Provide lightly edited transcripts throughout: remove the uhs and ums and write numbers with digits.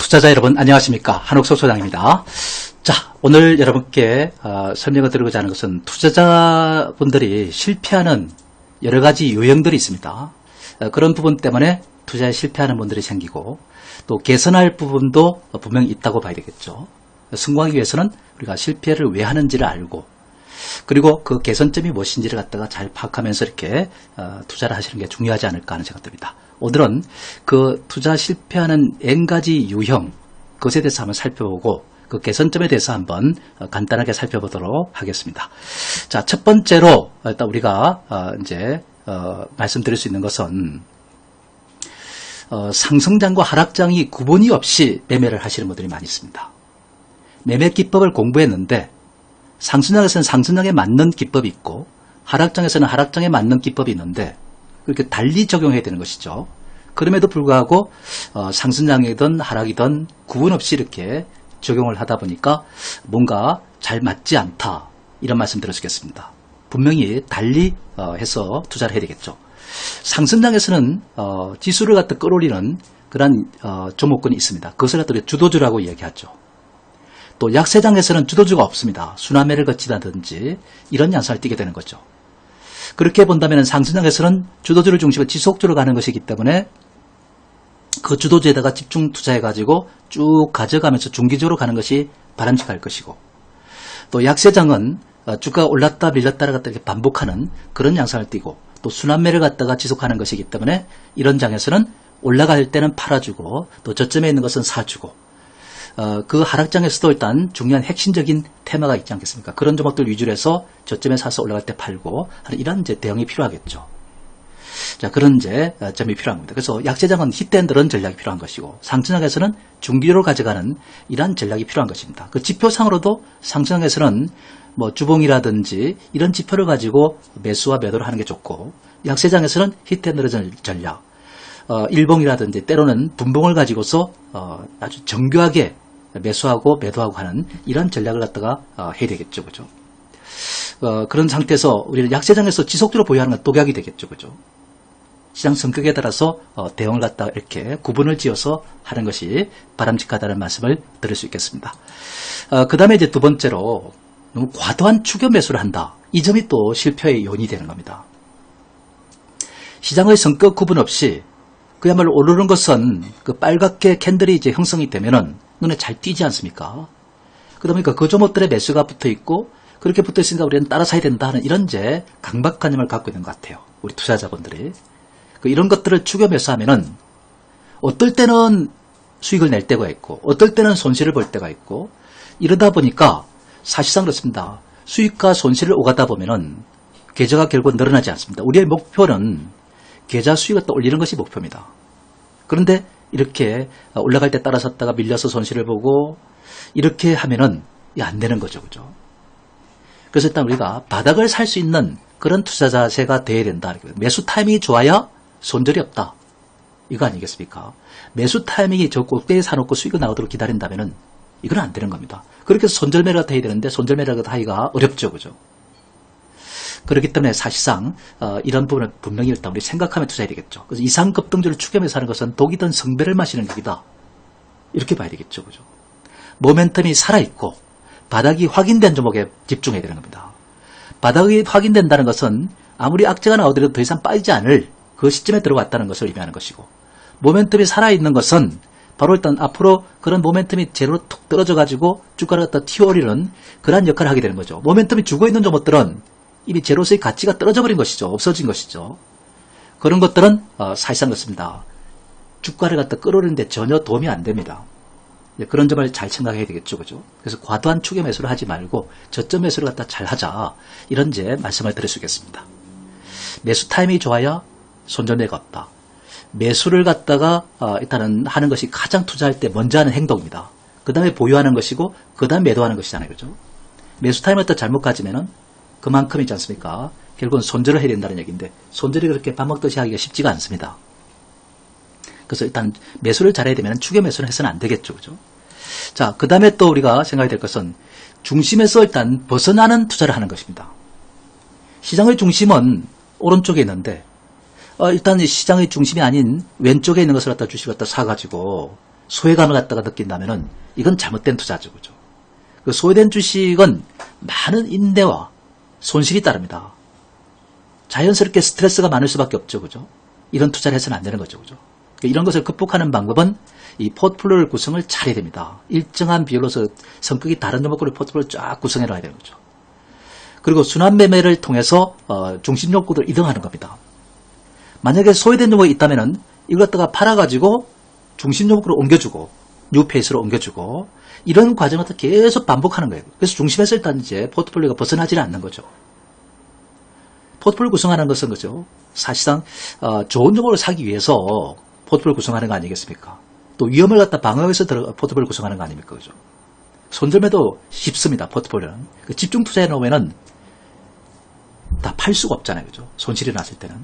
투자자 여러분 안녕하십니까, 한옥석 소장입니다. 자, 오늘 여러분께 설명을 드리고자 하는 것은 투자자분들이 실패하는 여러가지 요령들이 있습니다. 그런 부분 때문에 투자에 실패하는 분들이 생기고 또 개선할 부분도 분명히 있다고 봐야 되겠죠. 성공하기 위해서는 우리가 실패를 왜 하는지를 알고, 그리고 그 개선점이 무엇인지를 갖다가 잘 파악하면서 이렇게 투자를 하시는 게 중요하지 않을까 하는 생각이 듭니다. 오늘은 그 투자 실패하는 N가지 유형, 그것에 대해서 한번 살펴보고 그 개선점에 대해서 한번 간단하게 살펴보도록 하겠습니다. 자, 첫 번째로 일단 우리가 이제 말씀드릴 수 있는 것은 상승장과 하락장이 구분이 없이 매매를 하시는 분들이 많이 있습니다. 매매 기법을 공부했는데 상승장에서는 상승장에 맞는 기법이 있고 하락장에서는 하락장에 맞는 기법이 있는데 그렇게 달리 적용해야 되는 것이죠. 그럼에도 불구하고 상승장이든 하락이든 구분 없이 이렇게 적용을 하다 보니까 뭔가 잘 맞지 않다, 이런 말씀 드렸겠습니다. 분명히 달리 해서 투자를 해야 되겠죠. 상승장에서는 지수를 갖다 끌어올리는 그런 종목군이 있습니다. 그것을 갖다 주도주라고 이야기하죠. 또 약세장에서는 주도주가 없습니다. 순환매를 거치다든지 이런 양상을 띠게 되는 거죠. 그렇게 본다면 상승장에서는 주도주를 중심으로 지속주로 가는 것이기 때문에 그 주도주에다가 집중 투자해가지고 쭉 가져가면서 중기적으로 가는 것이 바람직할 것이고, 또 약세장은 주가가 올랐다 밀렸다를 갖다 이렇게 반복하는 그런 양상을 띠고 또 순환매를 갖다가 지속하는 것이기 때문에 이런 장에서는 올라갈 때는 팔아주고 또 저점에 있는 것은 사주고, 그 하락장에서도 일단 중요한 핵심적인 테마가 있지 않겠습니까? 그런 종목들 위주로 해서 저점에 사서 올라갈 때 팔고 하는 이런 이제 대응이 필요하겠죠. 자, 그런 이제 점이 필요한 겁니다. 그래서 약세장은 히트앤런 전략이 필요한 것이고 상승장에서는 중기로 가져가는 이러한 전략이 필요한 것입니다. 그 지표상으로도 상승장에서는 뭐 주봉이라든지 이런 지표를 가지고 매수와 매도를 하는 게 좋고, 약세장에서는 히트앤런 전략, 일봉이라든지 때로는 분봉을 가지고서 아주 정교하게 매수하고 매도하고 하는 이런 전략을 갖다가 해야 되겠죠. 그죠? 그런 상태에서 우리는 약세장에서 지속적으로 보유하는 건 독약이 되겠죠. 그죠? 시장 성격에 따라서 대응을 갖다가 이렇게 구분을 지어서 하는 것이 바람직하다는 말씀을 드릴 수 있겠습니다. 그 다음에 이제 두 번째로 너무 과도한 추격 매수를 한다. 이 점이 또 실패의 요인이 되는 겁니다. 시장의 성격 구분 없이 그야말로 오르는 것은 그 빨갛게 캔들이 이제 형성이 되면은 눈에 잘 띄지 않습니까? 그러다 보니까 그 종목들의 매수가 붙어 있고 그렇게 붙어 있으니까 우리는 따라 사야 된다 하는 이런 이제 강박관념을 갖고 있는 것 같아요. 우리 투자자분들이. 이런 것들을 추격 매수하면은 어떨 때는 수익을 낼 때가 있고 어떨 때는 손실을 볼 때가 있고, 이러다 보니까 사실상 그렇습니다. 수익과 손실을 오가다 보면은 계좌가 결국 늘어나지 않습니다. 우리의 목표는 계좌 수익을 또 올리는 것이 목표입니다. 그런데 이렇게 올라갈 때 따라 샀다가 밀려서 손실을 보고 이렇게 하면은 안 되는 거죠. 그죠? 그래서 일단 우리가 바닥을 살 수 있는 그런 투자 자세가 돼야 된다. 매수 타이밍이 좋아야 손절이 없다. 이거 아니겠습니까? 매수 타이밍이 저 꼭대기에 사놓고 수익이 나오도록 기다린다면은 이건 안 되는 겁니다. 그렇게 해서 손절 매매가 해야 되는데 손절 매매가 하기가 어렵죠. 그죠? 그렇기 때문에 사실상 이런 부분을 분명히 일단 우리 생각하며 투자해야 되겠죠. 그래서 이상급등주를 추격해서 하는 것은 독이든 성배를 마시는 격이다. 이렇게 봐야 되겠죠. 그죠? 모멘텀이 살아있고 바닥이 확인된 종목에 집중해야 되는 겁니다. 바닥이 확인된다는 것은 아무리 악재가 나오더라도 더 이상 빠지지 않을 그 시점에 들어왔다는 것을 의미하는 것이고, 모멘텀이 살아있는 것은 바로 일단 앞으로 그런 모멘텀이 제로 툭 떨어져가지고 주가를 갖다 튀어올리는 그러한 역할을 하게 되는 거죠. 모멘텀이 죽어있는 종목들은 이미 제로스의 가치가 떨어져버린 것이죠. 없어진 것이죠. 그런 것들은 사실상 그렇습니다. 주가를 갖다 끌어올리는데 전혀 도움이 안 됩니다. 그런 점을 잘 생각해야 되겠죠. 그죠? 그래서 과도한 추격 매수를 하지 말고 저점 매수를 갖다 잘 하자. 이런 이제 말씀을 드릴 수 있겠습니다. 매수 타이밍이 좋아야 손절매가 없다. 매수를 갖다가 일단은 하는 것이 가장 투자할 때 먼저 하는 행동입니다. 그 다음에 보유하는 것이고 그 다음에 매도하는 것이잖아요. 그죠? 매수 타이밍을 갖다 잘못 가지면은 그만큼이지 않습니까? 결국은 손절을 해야 된다는 얘기인데 손절이 그렇게 밥 먹듯이 하기가 쉽지가 않습니다. 그래서 일단 매수를 잘해야 되면 추격 매수는 해서는 안 되겠죠. 그죠? 자, 그 다음에 또 우리가 생각해야 될 것은 중심에서 일단 벗어나는 투자를 하는 것입니다. 시장의 중심은 오른쪽에 있는데 일단 시장의 중심이 아닌 왼쪽에 있는 것을 갖다 주식을 갖다 사가지고 소외감을 갖다가 느낀다면은 이건 잘못된 투자죠. 그죠? 그 소외된 주식은 많은 인내와 손실이 따릅니다. 자연스럽게 스트레스가 많을 수밖에 없죠. 그죠? 이런 투자를 해서는 안 되는 거죠. 그죠? 이런 것을 극복하는 방법은 이 포트폴리오 구성을 잘해야 됩니다. 일정한 비율로서 성격이 다른 종목으로 포트폴리오를 쫙 구성해 놔야 되는 거죠. 그리고 순환 매매를 통해서 중심 종목들을 이동하는 겁니다. 만약에 소외된 종목이 있다면은 이걸 갖다가 팔아가지고 중심 종목으로 옮겨주고 뉴페이스로 옮겨주고 이런 과정을 계속 반복하는 거예요. 그래서 중심에서 일단 이제 포트폴리오가 벗어나지는 않는 거죠. 포트폴리오 구성하는 것은 그죠. 사실상 좋은 종목을 사기 위해서 포트폴리오 구성하는 거 아니겠습니까? 또 위험을 갖다 방어하기 위해서 포트폴리오 구성하는 거 아닙니까? 그죠? 손절매도 쉽습니다. 포트폴리오는. 집중 투자해 놓으면은 다 팔 수가 없잖아요. 그죠? 손실이 났을 때는.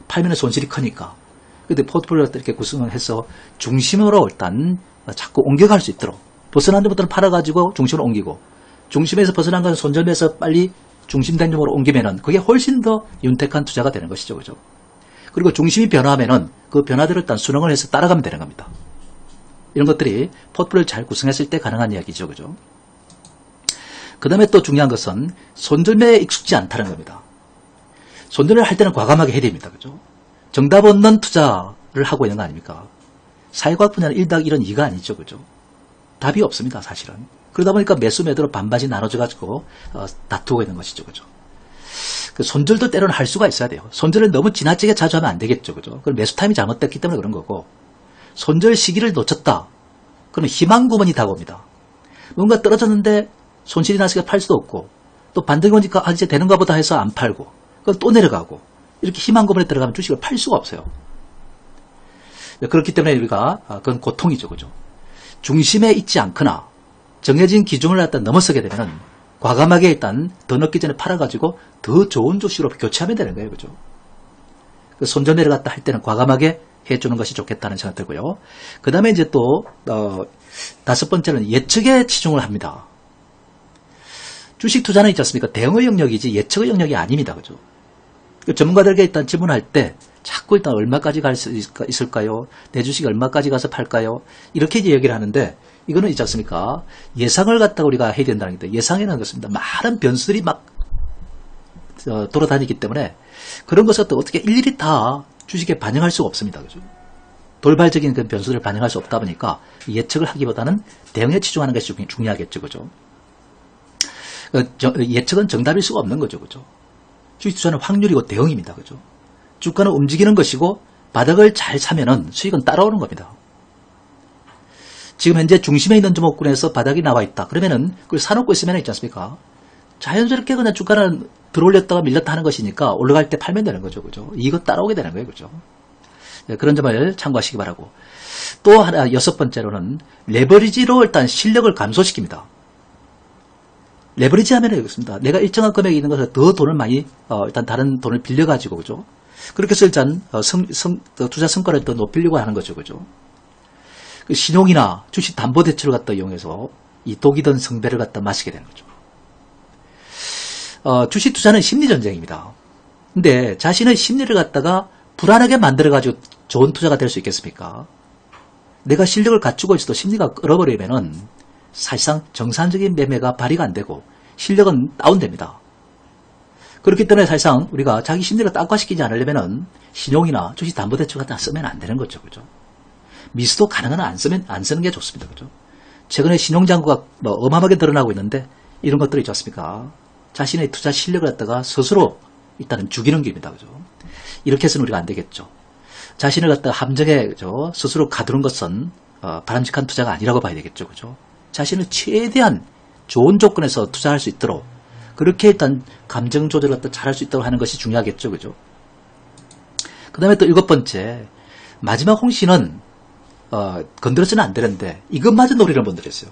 팔면 손실이 크니까. 근데 포트폴리오를 이렇게 구성을 해서 중심으로 일단 자꾸 옮겨갈 수 있도록. 벗어난 점부터는 팔아가지고 중심으로 옮기고, 중심에서 벗어난 건 손절매에서 빨리 중심된 종목으로 옮기면은 그게 훨씬 더 윤택한 투자가 되는 것이죠. 그죠? 그리고 중심이 변화하면은 그 변화대로 일단 순응을 해서 따라가면 되는 겁니다. 이런 것들이 포트폴리오를 잘 구성했을 때 가능한 이야기죠. 그죠? 그 다음에 또 중요한 것은 손절매에 익숙지 않다는 겁니다. 손절을 할 때는 과감하게 해야 됩니다. 그죠? 정답 없는 투자를 하고 있는 거 아닙니까? 사회과학 분야는 1+1은 2가 아니죠. 그죠? 답이 없습니다. 사실은. 그러다 보니까 매수 매도로 반반씩 나눠져가지고 다투고 있는 것이죠. 그죠? 그 손절도 때로는 할 수가 있어야 돼요. 손절을 너무 지나치게 자주 하면 안 되겠죠. 그죠? 그 매수 타임이 잘못됐기 때문에 그런 거고, 손절 시기를 놓쳤다. 그러면 희망 구멍이 다가옵니다. 뭔가 떨어졌는데 손실이 나서 팔 수도 없고, 또 반등이 오니까 이제 되는가 보다 해서 안 팔고, 그럼 또 내려가고, 이렇게 희망 구멍에 들어가면 주식을 팔 수가 없어요. 그렇기 때문에 우리가 그건 고통이죠. 그죠? 중심에 있지 않거나 정해진 기준을 갖다 넘어서게 되면 과감하게 일단 더 넣기 전에 팔아가지고 더 좋은 주식으로 교체하면 되는 거예요. 그죠? 그 손절매를 갖다 할 때는 과감하게 해주는 것이 좋겠다는 생각 들고요. 그 다음에 이제 또, 다섯 번째는 예측에 치중을 합니다. 주식 투자는 있지 않습니까? 대응의 영역이지 예측의 영역이 아닙니다. 그죠? 그 전문가들에게 일단 질문할 때 자꾸 일단 얼마까지 갈 수 있을까요? 내 주식이 얼마까지 가서 팔까요? 이렇게 이제 얘기를 하는데 이거는 있지 않습니까? 예상을 갖다가 우리가 해야 된다는 게 예상이라는 것입니다. 많은 변수들이 막 돌아다니기 때문에 그런 것을 또 어떻게 일일이 다 주식에 반영할 수가 없습니다. 그죠? 돌발적인 그 변수들을 반영할 수 없다 보니까 예측을 하기보다는 대응에 치중하는 것이 중요하겠죠. 그죠? 예측은 정답일 수가 없는 거죠. 그죠? 주식 투자는 확률이고 대응입니다. 그죠? 주가는 움직이는 것이고 바닥을 잘 사면은 수익은 따라오는 겁니다. 지금 현재 중심에 있는 종목군에서 바닥이 나와 있다. 그러면은 그걸 사놓고 있으면 있지 않습니까? 자연스럽게 그냥 주가는 들어올렸다가 밀렸다 하는 것이니까 올라갈 때 팔면 되는 거죠. 그죠? 이거 따라오게 되는 거예요. 그죠? 네, 그런 점을 참고하시기 바라고. 또 하나, 여섯 번째로는 레버리지로 일단 실력을 감소시킵니다. 레버리지 하면 이렇습니다. 내가 일정한 금액이 있는 것을 더 돈을 많이, 일단 다른 돈을 빌려가지고, 그죠? 그렇게 해서 일단, 투자 성과를 더 높이려고 하는 거죠. 그죠? 그 신용이나 주식 담보대출을 갖다 이용해서 이 독이 든 성배를 갖다 마시게 되는 거죠. 주식 투자는 심리전쟁입니다. 근데 자신의 심리를 갖다가 불안하게 만들어가지고 좋은 투자가 될 수 있겠습니까? 내가 실력을 갖추고 있어도 심리가 끌어버리면은 사실상 정상적인 매매가 발휘가 안 되고 실력은 다운됩니다. 그렇기 때문에 사실상 우리가 자기 심리를 악화시키지 않으려면은 신용이나 주식 담보대출 같은 거 쓰면 안 되는 거죠. 그죠? 미수도 가능한 안 쓰는 게 좋습니다. 그죠? 최근에 신용장구가 어마어마하게 드러나고 있는데 이런 것들이 있지 않습니까? 자신의 투자 실력을 갖다가 스스로 일단은 죽이는 길입니다. 그죠? 이렇게 해서는 우리가 안 되겠죠. 자신을 갖다가 함정에 스스로 가두는 것은 바람직한 투자가 아니라고 봐야 되겠죠. 그죠? 자신을 최대한 좋은 조건에서 투자할 수 있도록 그렇게 일단 감정 조절을 갖다 잘할 수 있도록 하는 것이 중요하겠죠. 그죠? 그 다음에 또 일곱 번째, 마지막 홍시는 건드려서는 안 되는데 이것마저 노리는 분들이 있어요.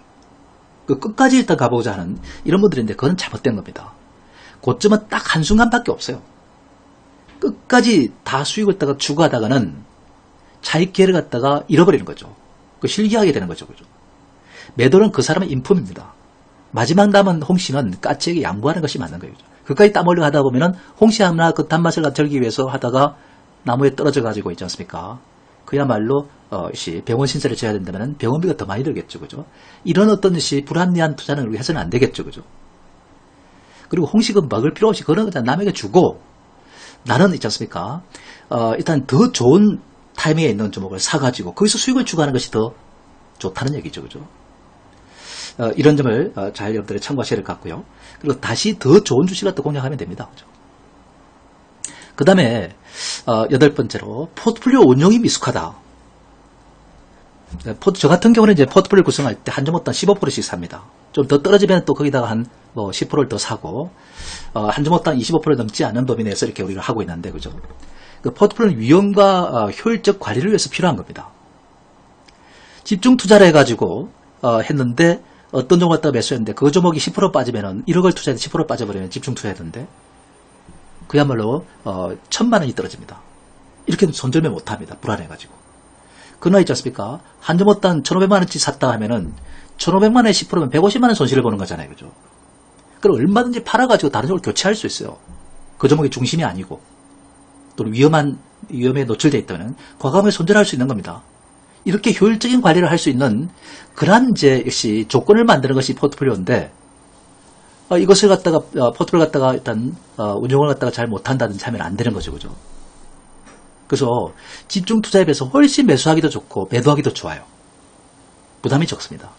그 끝까지 일단 가보자 하는 이런 분들인데 그건 잘못된 겁니다. 고점은 딱 한순간밖에 없어요. 끝까지 다 수익을 갖다가 추구하다가는 차익 기회를 갖다가 잃어버리는 거죠. 그 실기하게 되는 거죠. 그죠? 매도는 그 사람의 인품입니다. 마지막 남은 홍시는 까치에게 양보하는 것이 맞는 거예요. 그까지 땀 흘려 하다 보면은 홍시 하나 그 단맛을 즐기기 위해서 하다가 나무에 떨어져 가지고 있지 않습니까? 그야말로 병원 신세를 져야 된다면 병원비가 더 많이 들겠죠. 그죠? 이런 어떤 불합리한 투자는 우리가 해서는 안 되겠죠. 그죠? 그리고 홍식은 먹을 필요 없이 그런 거 남에게 주고 나는 있지 않습니까? 일단 더 좋은 타이밍에 있는 종목을 사가지고 거기서 수익을 추구하는 것이 더 좋다는 얘기죠. 그죠? 이런 점을 잘 여러분들이 참고하셔야 될 것 같고요. 그리고 다시 더 좋은 주식을 갖다 공략하면 됩니다. 그죠? 그 다음에 8번째로 포트폴리오 운용이 미숙하다. 저 같은 경우는 이제 포트폴리오 구성할 때 한 종목당 15%씩 삽니다. 좀 더 떨어지면 또 거기다가 한 10%를 더 사고 한 종목당 25% 넘지 않은 범위 내에서 이렇게 우리가 하고 있는데 그죠? 그 포트폴리오는 위험과 효율적 관리를 위해서 필요한 겁니다. 집중 투자를 해가지고 했는데 어떤 종목 갖다가 매수했는데 그 종목이 10% 빠지면은 1억을 투자해서 10% 빠져버리면 집중 투자했는데 그야말로 1,000만 원이 떨어집니다. 이렇게는 손절매 못합니다. 불안해가지고. 그러나 있지 않습니까? 한 종목당 1,500만 원치 샀다 하면은 1,500만 원에 10%면 150만 원 손실을 보는 거잖아요. 그죠? 그럼 얼마든지 팔아가지고 다른 종목을 교체할 수 있어요. 그 종목이 중심이 아니고 또는 위험에 노출되어 있다면 과감하게 손절할 수 있는 겁니다. 이렇게 효율적인 관리를 할 수 있는 그러한 이제 역시 조건을 만드는 것이 포트폴리오인데 이것을 갖다가 포트폴리오 갖다가 일단 운용을 갖다가 잘 못한다든지 하면 안 되는 거죠. 그죠? 그래서 집중 투자에 비해서 훨씬 매수하기도 좋고 매도하기도 좋아요. 부담이 적습니다.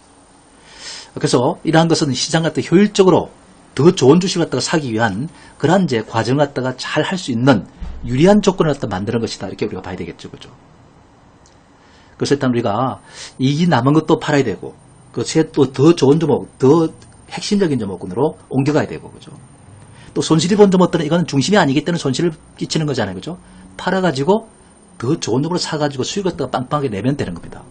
그래서 이러한 것은 시장 갖다 효율적으로 더 좋은 주식을 갖다가 사기 위한 그러한 이제 과정을 갖다가 잘 할 수 있는 유리한 조건을 갖다 만드는 것이다. 이렇게 우리가 봐야 되겠죠. 그죠? 그래서 일단 우리가 이익이 남은 것도 팔아야 되고 그것에 또 더 좋은 종목, 더 핵심적인 종목군으로 옮겨가야 되고 그죠? 또 손실이 본 종목들은 이거는 중심이 아니기 때문에 손실을 끼치는 거잖아요. 그죠? 팔아가지고 더 좋은 종목으로 사가지고 수익을 갖다가 빵빵하게 내면 되는 겁니다.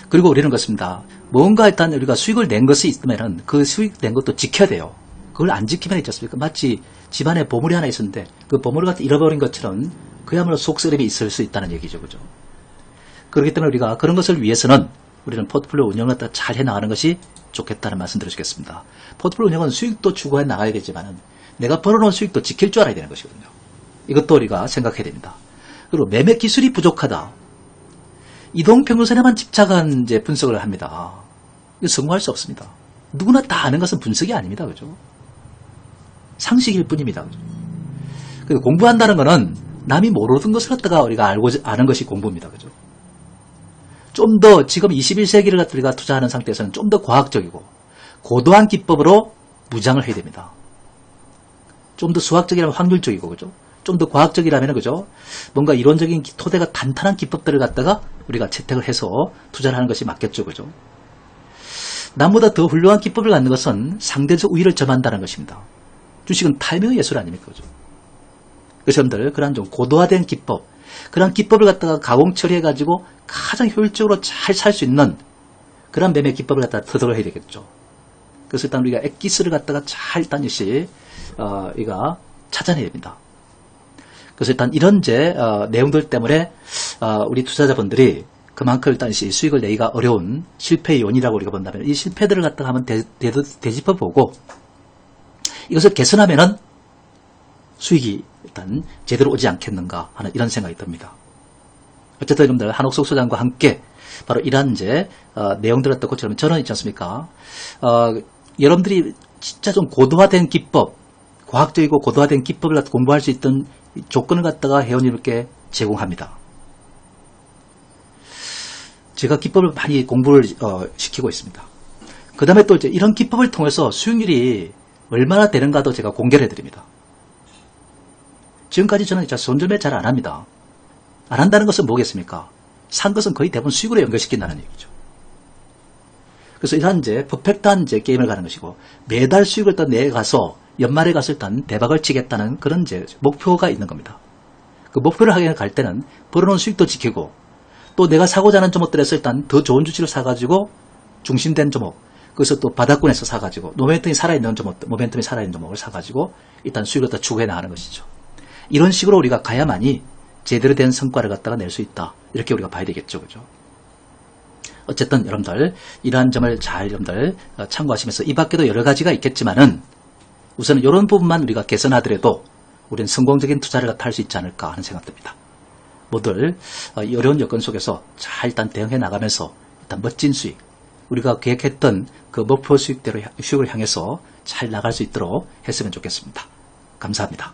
그리고 우리는 그렇습니다. 뭔가 일단 우리가 수익을 낸 것이 있으면은 그 수익 낸 것도 지켜야 돼요. 그걸 안 지키면 있지 않습니까? 마치 집안에 보물이 하나 있었는데 그 보물을 갖다 잃어버린 것처럼 그야말로 속쓰림이 있을 수 있다는 얘기죠. 그죠? 그렇기 때문에 우리가 그런 것을 위해서는 우리는 포트폴리오 운영을 갖다 잘 해나가는 것이 좋겠다는 말씀 드리겠습니다. 포트폴리오 운영은 수익도 추구해 나가야 되지만 내가 벌어놓은 수익도 지킬 줄 알아야 되는 것이거든요. 이것도 우리가 생각해야 됩니다. 그리고 매매 기술이 부족하다. 이동평균선에만 집착한 이제 분석을 합니다. 이거 성공할 수 없습니다. 누구나 다 아는 것은 분석이 아닙니다. 그죠? 상식일 뿐입니다. 그죠? 그리고 공부한다는 것은 남이 모르던 것을 갖다가 우리가 아는 것이 공부입니다. 그죠? 좀 더 지금 21세기를 갖다 우리가 투자하는 상태에서는 좀 더 과학적이고 고도한 기법으로 무장을 해야 됩니다. 좀 더 수학적이라면 확률적이고 그죠? 좀 더 과학적이라면 그죠? 뭔가 이론적인 토대가 탄탄한 기법들을 갖다가 우리가 채택을 해서 투자를 하는 것이 맞겠죠. 그죠? 남보다 더 훌륭한 기법을 갖는 것은 상대적 우위를 점한다는 것입니다. 주식은 타이밍의 예술 아닙니까? 그죠? 그래서 여러분들 그런 좀 고도화된 기법, 그런 기법을 갖다가 가공 처리해가지고 가장 효율적으로 잘 살 수 있는 그런 매매 기법을 갖다가 터득을 해야 되겠죠. 그래서 일단 우리가 엑기스를 갖다가 잘 일단 역시 우리가 찾아내야 됩니다. 그래서 일단 이런 이제 내용들 때문에 우리 투자자분들이 그만큼 일단 수익을 내기가 어려운 실패의 요인이라고 우리가 본다면 이 실패들을 갖다가 한번 되짚어보고 이것을 개선하면은 수익이 일단 제대로 오지 않겠는가 하는 이런 생각이 듭니다. 어쨌든 여러분들 한옥석 소장과 함께 바로 이러한 이제 내용들을 갖다 고치려면 저는 있지 않습니까? 여러분들이 진짜 좀 고도화된 기법, 과학적이고 고도화된 기법을 갖다 공부할 수 있던 조건을 갖다가 회원님께 제공합니다. 제가 기법을 많이 공부를 시키고 있습니다. 그 다음에 또 이제 이런 기법을 통해서 수익률이 얼마나 되는가도 제가 공개를 해드립니다. 지금까지 저는 진짜 손절매 잘 안 합니다. 안 한다는 것은 뭐겠습니까? 산 것은 거의 대부분 수익으로 연결시킨다는 얘기죠. 그래서 이러한 이제 퍼펙트한 이제 게임을 가는 것이고 매달 수익을 또 내가서 연말에 가서 일단 대박을 치겠다는 그런 이제 목표가 있는 겁니다. 그 목표를 하게 갈 때는 벌어놓은 수익도 지키고 또 내가 사고자 하는 종목들에서 일단 더 좋은 주식을 사가지고 중심된 종목, 그래서 또 바닥권에서 사가지고 모멘텀이 살아있는 종목을 사가지고 일단 수익을 더 추구해 나가는 것이죠. 이런 식으로 우리가 가야만이 제대로 된 성과를 갖다가 낼 수 있다. 이렇게 우리가 봐야 되겠죠. 그죠? 어쨌든 여러분들 이러한 점을 잘 여러분들 참고하시면서 이 밖에도 여러 가지가 있겠지만은 우선 이런 부분만 우리가 개선하더라도 우리는 성공적인 투자를 갖다 할 수 있지 않을까 하는 생각 듭니다. 모두 어려운 여건 속에서 잘 일단 대응해 나가면서 일단 멋진 수익, 우리가 계획했던 그 목표 수익을 향해서 잘 나갈 수 있도록 했으면 좋겠습니다. 감사합니다.